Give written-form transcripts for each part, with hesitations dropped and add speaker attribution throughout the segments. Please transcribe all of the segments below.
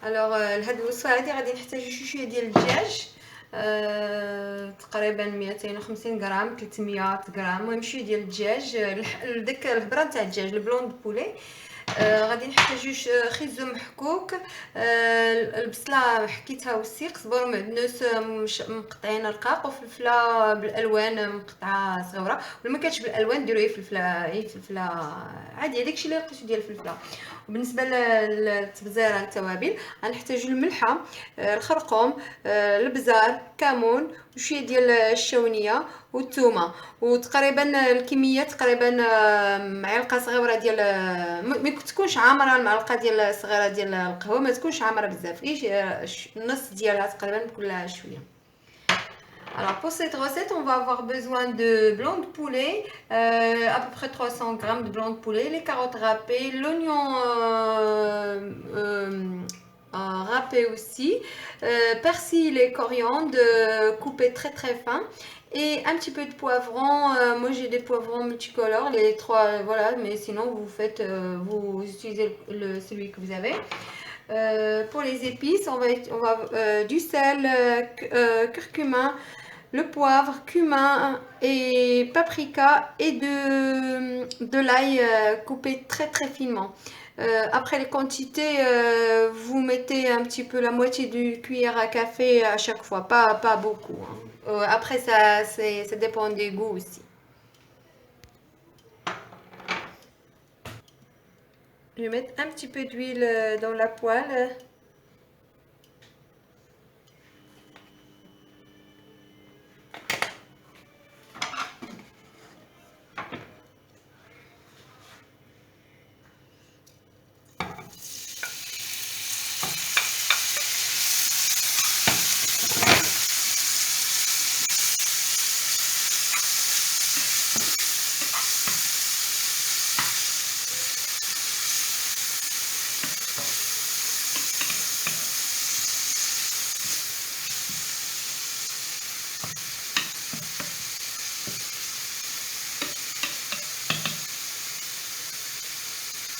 Speaker 1: الوغ لهاد الوصفه هادي غادي نحتاجو شويه ديال الدجاج، تقريبا 250 غرام 300 غرام، المهم شويه ديال الدجاج، داك الهضره نتاع الدجاج البلون دو بولي. غادي نحتاجو خيزو محكوك، البصله حكيتها والسيق، صبور معدنوس مقطعين رقاق، وفلفله بالالوان مقطعه صغيره، ولا ما كانتش بالالوان ديروا فلفله عادي، داكشي اللي لقيتو ديال الفلفله. وبالنسبه للتبزيره التوابل غنحتاجو الملحه، الخرقوم، البزار، كمون، وشويه ديال الشونيه والثومه، وتقريبا الكميه تقريبا معلقه صغيره ديال ما تكونش عامره، المعلقه ديال صغيره ديال القهوه ما تكونش عامره بزاف، نص ديالها تقريبا كلها شويه. Alors pour cette recette, on va avoir besoin de blanc de poulet, à peu près 300 g de blanc de poulet, les carottes râpées, l'oignon râpé aussi, persil et coriandre coupés très très fin, et un petit peu de poivron. Moi j'ai des poivrons multicolores, les trois, voilà, mais sinon vous faites, vous utilisez celui que vous avez. Pour les épices, on va du sel, curcuma, le poivre, cumin et paprika, et de l'ail coupé très très finement. Après les quantités, vous mettez un petit peu la moitié d'une cuillère à café à chaque fois, pas beaucoup, hein. Après ça dépend des goûts aussi. Je vais mettre un petit peu d'huile dans la poêle.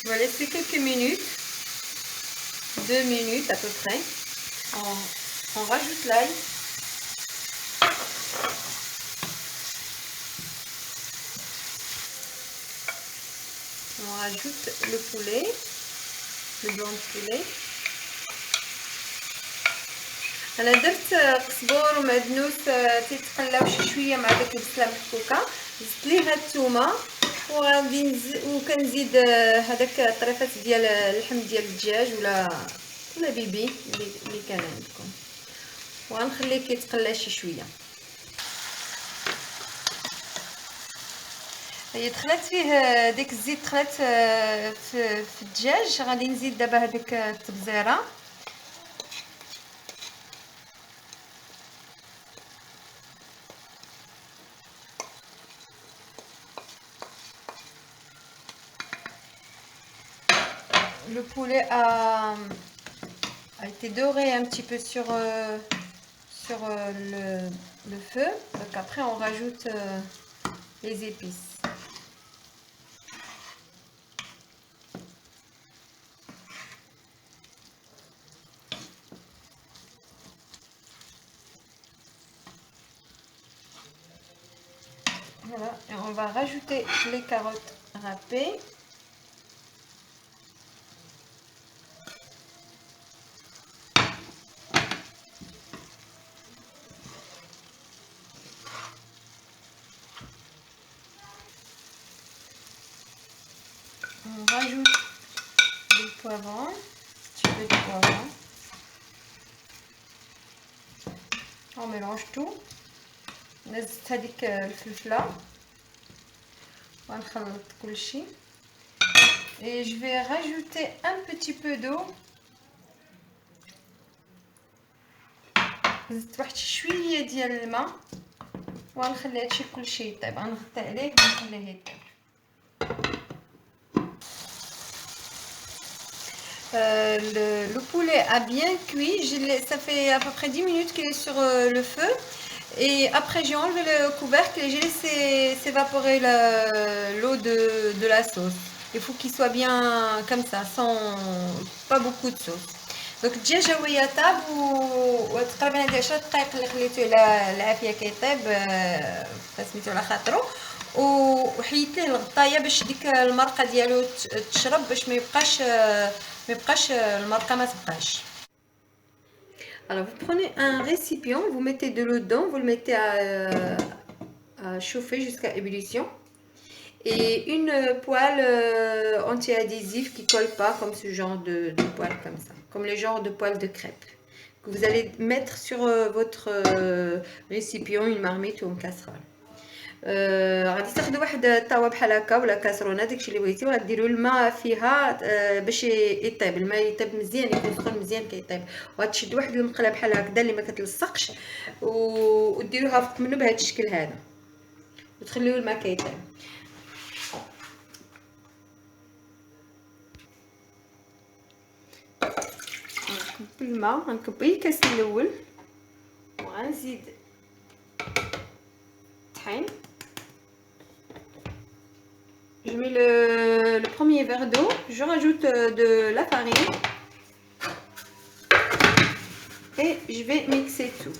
Speaker 1: On va laisser quelques minutes, 2 minutes à peu près. On rajoute l'ail. On rajoute le poulet, le blanc de poulet. انا درت قزبور ومعدنوس تيتقلاو شي شويه مع داك البصله محكوكه، زدت ليها الثومه، وغادي وكنزيد هذاك الطريفات ديال اللحم ديال الدجاج ولا بيبي اللي كان عندكم، وغنخليه كيتقلى شي شويه. هي دخلت فيه ديك الزيت، دخلت في الدجاج. غادي نزيد دابا هذيك التبزيره، le poulet a été doré un petit peu sur le feu. Donc après on rajoute les épices. Voilà, et on va rajouter les carottes râpées. On rajoute du poivron, un petit peu de poivron. On mélange tout. نزلت هذيك الفلفله ونخلط كلشي. Et je vais rajouter un petit peu d'eau. زدت واحد شويه ديال الماء ونخلي هادشي كلشي يطيب. غنغطي عليه ونخليه يطيب. Le poulet a bien cuit, ça fait à peu près 10 minutes qu'il est sur le feu, et après j'ai enlevé le couvercle et j'ai laissé s'évaporer l'eau de la sauce. Il faut qu'il soit bien comme ça, sans pas beaucoup de sauce. دونك الدجاجه وهي طاب وتقريبا هذه 10 دقائق اللي خليته على العافيه كيطيب فسميتو على خاطرو وحيدت ليه الغطايه باش ديك المرقه ديالو تشرب باش ما يبقاش المرقه ما تبقاش. Alors vous prenez un récipient, vous mettez de l'eau dedans, vous le mettez à chauffer jusqu'à ébullition et une poêle anti-adhésif qui colle pas comme ce genre de poêle comme ça, comme les genres de poêle de crêpes que vous allez mettre sur votre récipient, une marmite ou une casserole. غادي تاخذوا واحد الطاوه بحال هكا ولا كاسرونه داكشي اللي بغيتي وغديروا الماء فيها باش يطيب الماء يطيب مزيان يكون سخون مزيان كيطيب وغتشد واحد المقله بحال هكذا اللي ما كتلصقش وديروها فوق منه بهذا الشكل هذا وتخليوه الماء كيطيب. غنكب الماء غنكب الكاس الاول وغنزيد طحين. Je mets le premier verre d'eau, je rajoute de la farine et je vais mixer tout.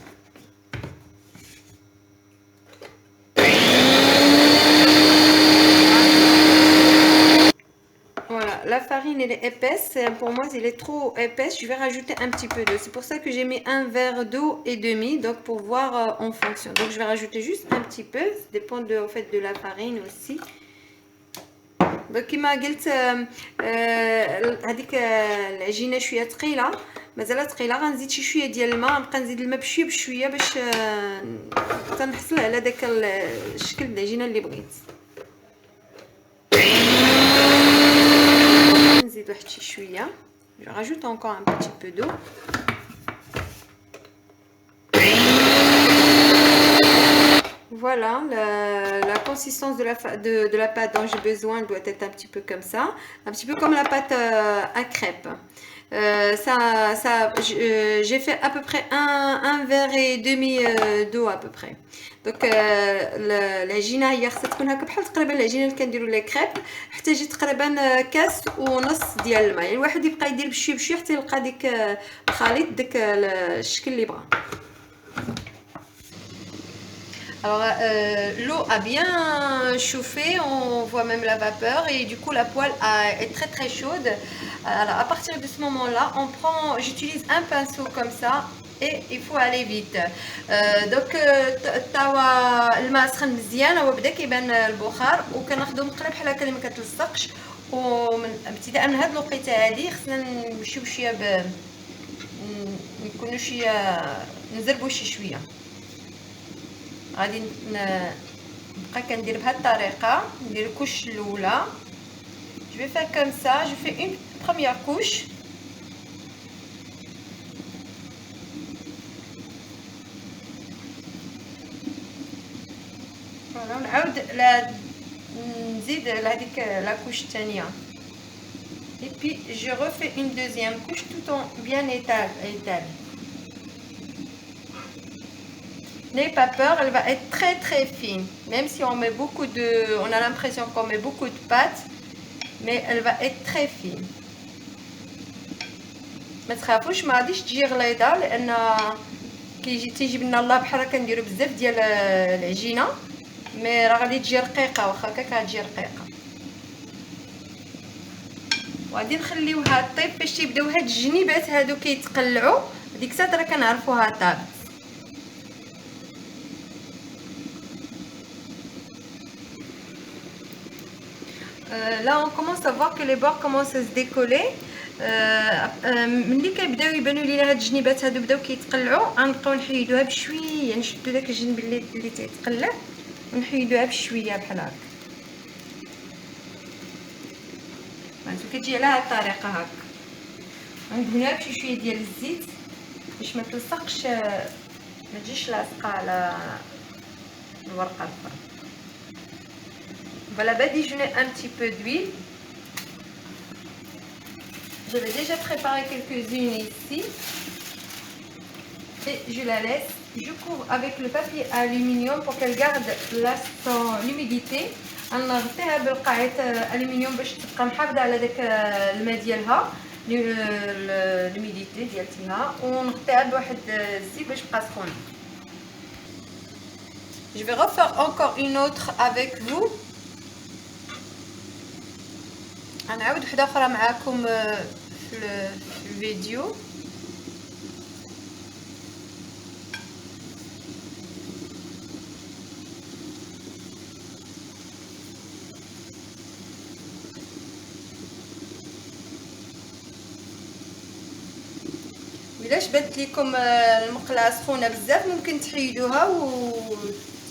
Speaker 1: Voilà, la farine elle est épaisse, pour moi elle est trop épaisse, je vais rajouter un petit peu d'eau. C'est pour ça que j'ai mis un verre d'eau et demi, donc pour voir en fonction. Donc je vais rajouter juste un petit peu, ça dépend en fait de la farine aussi. كما قلت هذيك العجينه شويه ثقيله مازال ثقيله غنزيد شويه ديال الماء نبقى نزيد الماء بشويه بشويه باش تنحصل على داك الشكل د العجينه اللي بغيت. نزيد واحد شويه je rajoute encore un petit peu d'eau. Voilà, la consistance de la pâte dont j'ai besoin doit être un petit peu comme ça, un petit peu comme la pâte à crêpes. J'ai fait à peu près un verre et demi d'eau à peu près. Donc العجينه هي خصها تكون هكا بحال تقريبا العجينه اللي كنديروا لي كريب، احتاجت تقريبا كاس ونص ديال الماء، يعني الواحد يبقى يدير بشويه بشويه حتى يلقى ديك الخليط داك الشكل اللي بغا. Alors l'eau a bien chauffé, on voit même la vapeur et du coup la poêle est très très chaude. Alors à partir de ce moment-là, j'utilise un pinceau comme ça et il faut aller vite. Donc الطاوه الماء سخن مزيان هو بدا كيبان البخار وكناخذوا مقله بحال هكا اللي ما كتلصقش ومن ابتداء من هذه الوقيته هذه خصنا نمشيو شويه نكونوا شويه نزربوا شويه. غادي نبقى كندير بهذه الطريقه ندير الكوش الاولى. Je vais faire comme ça, je fais une première couche. Voilà, نعاود نزيد لهذيك لا كوش الثانيه. Et puis je refais une deuxième couche tout en bien étalée. N'ayez pas peur, elle va être très très fine. Même si on met on a l'impression qu'on met beaucoup de pâte, mais elle va être très fine. ما تخافوش ما غاديش تجي غليظه لان تيجي لنا الله بحال هكا نديرو بزاف ديال العجينه مي راه غادي تجي رقيقه واخا هكاك غتجي رقيقه. وغادي نخليوها طيب باش تيبداو هاد الجنيبات هادو كيتقلعوا ديك الساعه راه كنعرفوها طابت. Là on commence à voir que les bords commencent à se décoller. ملي كيبداو يبانوا لينا هاد الجنيبات هادو بداو كيتقلعوا غنبقاو نحيدوها بشويه نشدو داك الجنب اللي تيتقلع ونحيدوها بشويه بحال هكا. هانتو كتجي على هاد الطريقه هكا غندهنوها بشي شويه ديال الزيت باش ما تلصقش ما تجيش لاصقه على الورقه الاخرى. Voilà, badigeonner un petit peu d'huile. J'avais déjà préparé quelques-unes ici. Et je la laisse. Je couvre avec le papier aluminium pour qu'elle garde l'humidité. غنغطيها بالقاعة الومنيوم باش تبقى محافظة على داك الماء ديالها l'humidité ديالتها ونغطيها بواحد الزيت باش تبقى سخونه. Je vais refaire encore une autre avec vous. غنعاود وحده اخرى معاكم في الفيديو. الا بانت لكم المقله سخونه بزاف ممكن تحيدوها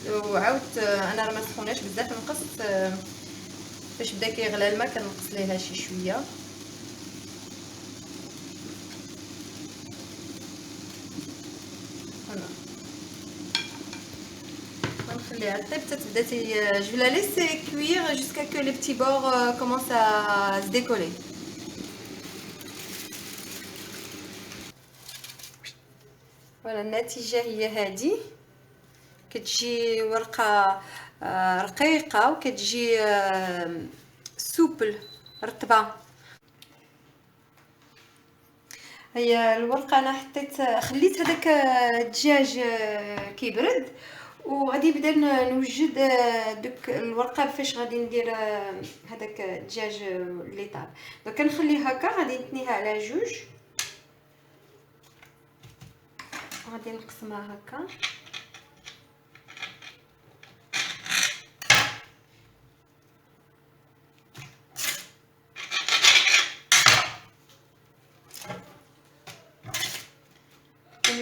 Speaker 1: وعاود انا راه ما سخوناش بزاف نقصت فاش بدا كيغلى الماء كنقص ليها شي شويه. غنخليها طيب حتى تبدا je vais la laisser cuire jusqu'à que les petits bords commencent à se décoller. فوالا النتيجه هي هذه، كتجي ورقه رقيقه وكتجي سوبل رطبه. هي الورقه انا حطيت خليت هذاك الدجاج كيبرد وغادي نبدا نوجد دوك الورقه فاش غادي ندير هذاك الدجاج اللي طاب. دونك كنخليه هكا، غادي نتنيها على جوج، غادي نقسمها هكا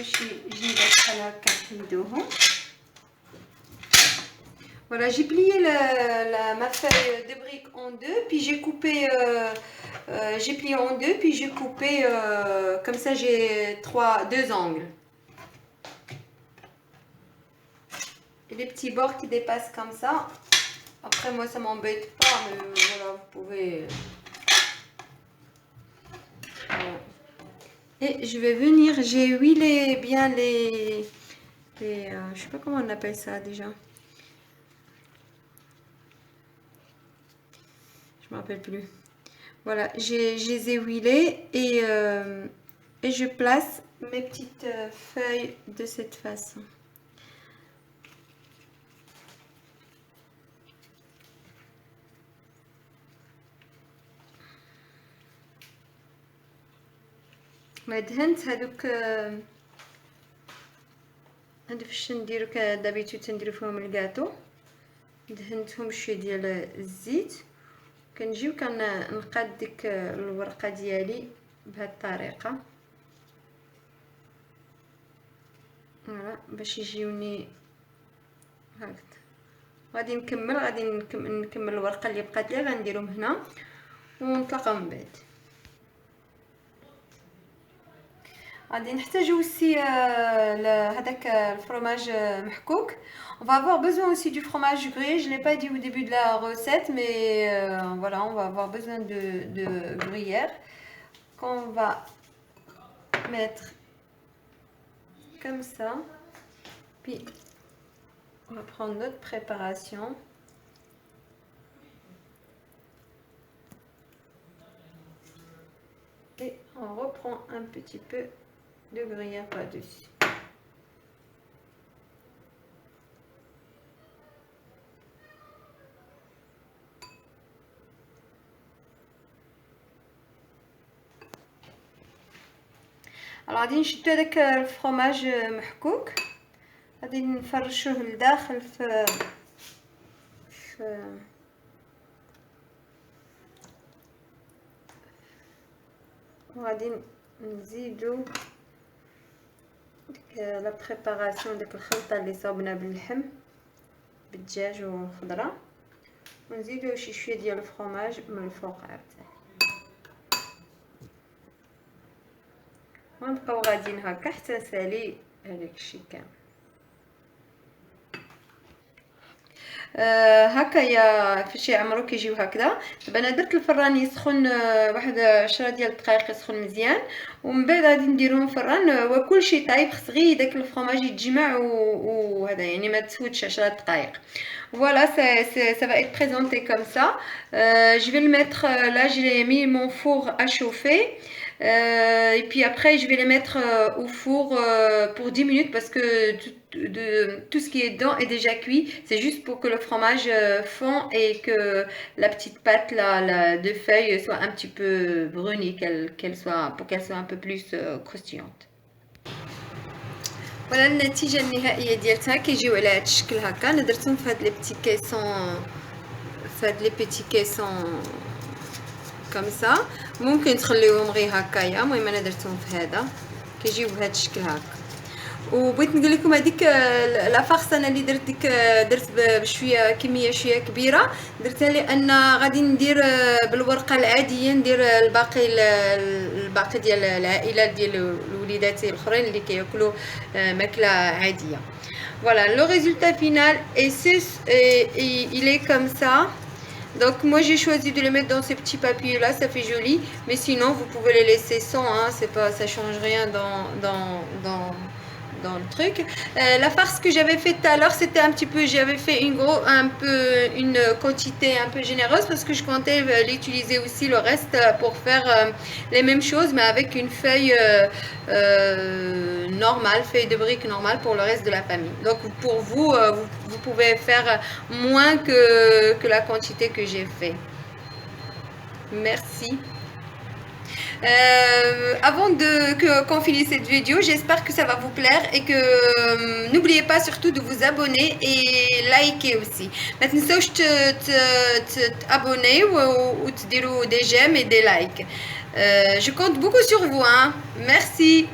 Speaker 1: شي جنيبات بحال هكا نحيدوهم. Voilà, j'ai plié ma feuille de brique en deux, puis j'ai coupé, j'ai plié en deux, puis j'ai coupé, comme ça j'ai deux angles. Et les petits bords qui dépassent comme ça. Après moi ça m'embête pas, mais voilà, vous pouvez... Voilà. Et je vais venir, j'ai huilé bien je sais pas comment on appelle ça déjà. Je me rappelle plus. Voilà, je les ai huilés et je place mes petites feuilles de cette façon. دهنت هادوك فاش نديرو دابيتو تنديرو فيهم الكاطو، دهنتهم شويه ديال الزيت، كنجيو كنقاد ديك الورقه ديالي بهذه الطريقه. فوالا باش يجيوني هكذا. غادي نكمل الورقه اللي بقات لي غنديرهم هنا ونتلاقاو من بعد. غادي نحتاجو aussi هذاك الفرomage محكوك. On va avoir besoin aussi du fromage gruyère. Je l'ai pas dit au début de la recette, mais voilà, on va avoir besoin de gruyère qu'on va mettre comme ça. Puis on va prendre notre préparation. Et on reprend un petit peu de gruyère par-dessus. غادي نشدو هذاك الفرomage محكوك، غادي نفرشوه لداخل في وغادي نزيدو ديك لا بريباراسيون، ديك الخلطه اللي صاوبنا باللحم بالدجاج والخضره، ونزيدو شي شويه ديال الفرomage من الفوق عاوتاني، ونبقاو غاديين هكا حتى نسالي هذاك الشيء كامل. هكايا فاش يعمرو كيجيو هكذا. دابا انا درت الفران يسخن واحد 10 ديال الدقائق يسخن مزيان، ومن بعد غادي نديروهم فران وكل شيء طايب. خص غير داك الفرomage يتجمع وهذا يعني ما تسودش 10 دقائق. Voilà, ça va être présenté comme ça. Je vais le mettre là, j'ai mis mon four à chauffer. Et puis après, je vais les mettre au four pour 10 minutes parce que tout ce qui est dedans est déjà cuit. C'est juste pour que le fromage fond et que la petite pâte de feuilles soit un petit peu brune pour qu'elle soit un peu plus croustillante. Voilà النتيجة النهائية ديالتها كيجيو على هاد الشكل هكا. انا درتهم في هاد لي بيتي كيسون كوم سا. ممكن تخليوهم غير هكايا، المهم انا درتهم في هذا كيجيو بهذا الشكل هكا. وبغيت نقول لكم هذيك لا فارس انا اللي درت بشويه كميه شويه كبيره، درتها لان غادي ندير بالورقه العاديه، ندير الباقي ديال العائله ديال الوليدات الاخرين اللي كياكلوا ماكله عاديه. Voilà, le résultat final il est comme ça. Donc moi j'ai choisi de les mettre dans ces petits papiers là, ça fait joli, mais sinon vous pouvez les laisser sans, hein, ça change rien dans le truc. La farce que j'avais fait tout à l'heure, c'était un petit peu, j'avais fait une quantité un peu généreuse parce que je comptais l'utiliser aussi le reste pour faire les mêmes choses mais avec une feuille normale, feuille de brique normale pour le reste de la famille. Donc pour vous, vous pouvez faire moins que la quantité que j'ai fait. Merci. Avant qu'on finisse cette vidéo, j'espère que ça va vous plaire et que n'oubliez pas surtout de vous abonner et liker aussi. ما تنسوش t'abonner ou تديروا des j'aime et des likes. Je compte beaucoup sur vous, hein. Merci.